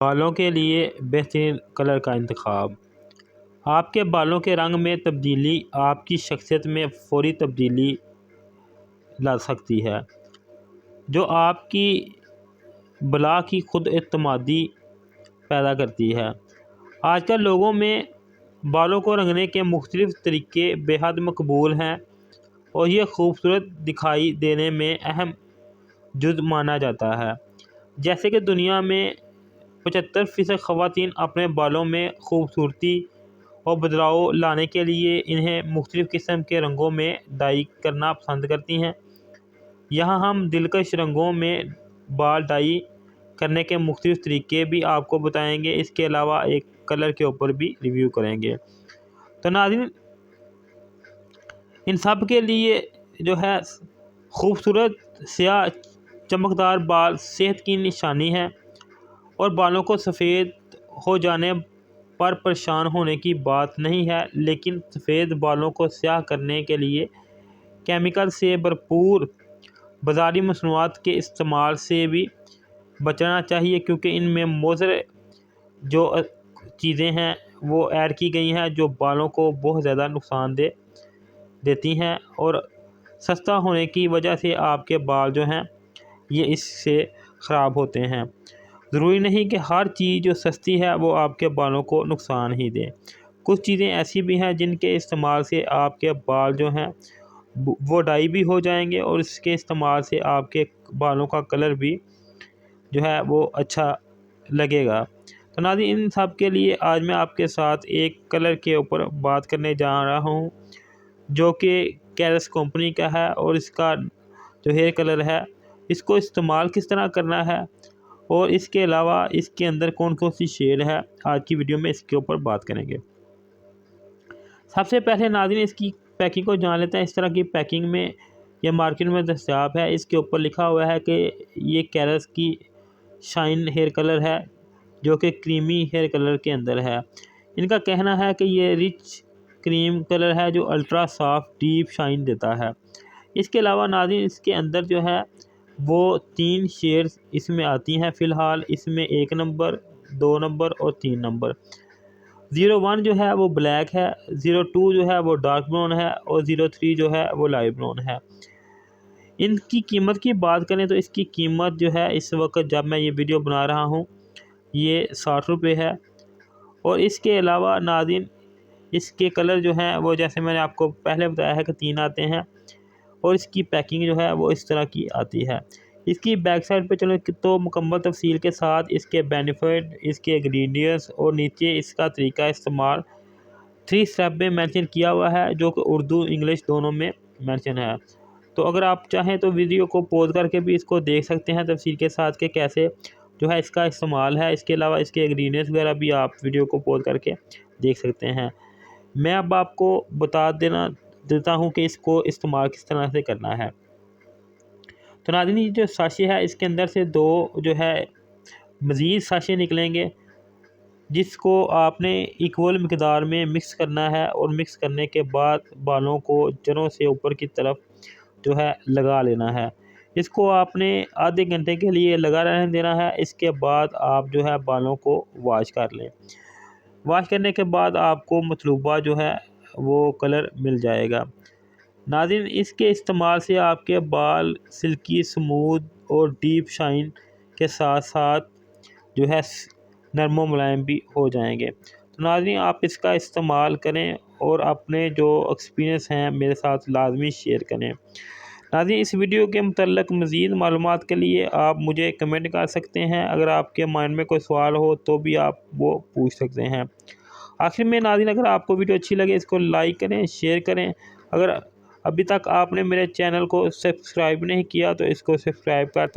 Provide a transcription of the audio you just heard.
बालों के लिए बेहतरीन कलर का इंतखाब। आपके बालों के रंग में तब्दीली आपकी शख्सियत में फौरी तब्दीली ला सकती है, जो आपकी बला की खुद एतमादी पैदा करती है। आजकल लोगों में बालों को रंगने के मुख्तलिफ तरीके बेहद मकबूल हैं और ये खूबसूरत दिखाई देने में अहम जुज़ माना जाता है। जैसे कि दुनिया में 75% ख़वातीन अपने बालों में खूबसूरती और बदलाव लाने के लिए इन्हें मुख्तलिफ़ किस्म के रंगों में डाई करना पसंद करती हैं। यहाँ हम दिलकश रंगों में बाल डाई करने के मुख्तलिफ़ तरीके भी आपको बताएंगे। इसके अलावा एक कलर के ऊपर भी रिव्यू करेंगे। तो नाज़रीन, इन सब के लिए जो है खूबसूरत स्याह चमकदार बाल सेहत की निशानी है और बालों को सफ़ेद हो जाने पर परेशान होने की बात नहीं है। लेकिन सफ़ेद बालों को स्याह करने के लिए केमिकल से भरपूर बाज़ारी मसनूआत के इस्तेमाल से भी बचना चाहिए, क्योंकि इनमें मुज़र जो चीज़ें हैं वो ऐड की गई हैं जो बालों को बहुत ज़्यादा नुकसानदेह देती हैं और सस्ता होने की वजह से आपके बाल जो हैं ये इससे ख़राब होते हैं। ज़रूरी नहीं कि हर चीज़ जो सस्ती है वो आपके बालों को नुकसान ही दे। कुछ चीज़ें ऐसी भी हैं जिनके इस्तेमाल से आपके बाल जो हैं वो डाई भी हो जाएंगे और इसके इस्तेमाल से आपके बालों का कलर भी जो है वो अच्छा लगेगा। तो नाज़रीन, इन सब के लिए आज मैं आपके साथ एक कलर के ऊपर बात करने जा रहा हूँ जो कि कैरस कंपनी का है और इसका जो हेयर कलर है इसको इस्तेमाल किस तरह करना है और इसके अलावा इसके अंदर कौन कौन सी शेड है, आज की वीडियो में इसके ऊपर बात करेंगे। सबसे पहले नाज़रीन इसकी पैकिंग को जान लेते हैं। इस तरह की पैकिंग में यह मार्केट में दस्तयाब है। इसके ऊपर लिखा हुआ है कि ये कैरस की शाइन हेयर कलर है जो कि क्रीमी हेयर कलर के अंदर है। इनका कहना है कि ये रिच क्रीम कलर है जो अल्ट्रा सॉफ्ट डीप शाइन देता है। इसके अलावा नाज़रीन इसके अंदर जो है वो 3 शेड्स इसमें आती हैं। फ़िलहाल इसमें 1 नंबर, 2 नंबर और 3 नंबर। 01 जो है वो ब्लैक है, 02 जो है वो डार्क ब्राउन है और 03 जो है वो लाइट ब्राउन है। इनकी कीमत की बात करें तो इसकी कीमत जो है इस वक्त जब मैं ये वीडियो बना रहा हूँ ये 60 रुपये है। और इसके अलावा नाज़रीन इसके कलर जो हैं वो जैसे मैंने आपको पहले बताया है कि 3 आते हैं और इसकी पैकिंग जो है वो इस तरह की आती है। इसकी बैक साइड पे चलो तो मुकम्मल तफसील के साथ इसके बेनिफिट, इसके इंग्रेडिएंट्स और नीचे इसका तरीका इस्तेमाल 3 स्टेप में मेंशन किया हुआ है जो कि उर्दू इंग्लिश दोनों में मेंशन है। तो अगर आप चाहें तो वीडियो को पॉज करके भी इसको देख सकते हैं तफसील के साथ कि कैसे जो है इसका इस्तेमाल है। इसके अलावा इसके इंग्रेडिएंट्स वगैरह भी आप वीडियो को पॉज करके देख सकते हैं। मैं अब आपको बता देता हूँ कि इसको इस्तेमाल किस तरह से करना है। तो नाज़रीन ये जो साशे है इसके अंदर से 2 जो है मज़ीद साशे निकलेंगे जिसको आपने इक्वल मिकदार में मिक्स करना है और मिक्स करने के बाद बालों को जड़ों से ऊपर की तरफ जो है लगा लेना है। इसको आपने आधे घंटे के लिए लगा रहने देना है। इसके बाद आप जो है बालों को वॉश कर लें। वॉश करने के बाद आपको मतलूबा जो है वो कलर मिल जाएगा। नाज़रीन इसके इस्तेमाल से आपके बाल सिल्की, स्मूथ और डीप शाइन के साथ साथ जो है नरम व मुलायम भी हो जाएंगे। तो नाज़रीन आप इसका इस्तेमाल करें और अपने जो एक्सपीरियंस हैं मेरे साथ लाजमी शेयर करें। नाज़रीन इस वीडियो के मुतल्लिक़ मज़ीद मालूमात के लिए आप मुझे कमेंट कर सकते हैं। अगर आपके माइंड में कोई सवाल हो तो भी आप वो पूछ सकते हैं। आखिर में नाज़रीन अगर आपको वीडियो अच्छी लगे इसको लाइक करें, शेयर करें। अगर अभी तक आपने मेरे चैनल को सब्सक्राइब नहीं किया तो इसको सब्सक्राइब कर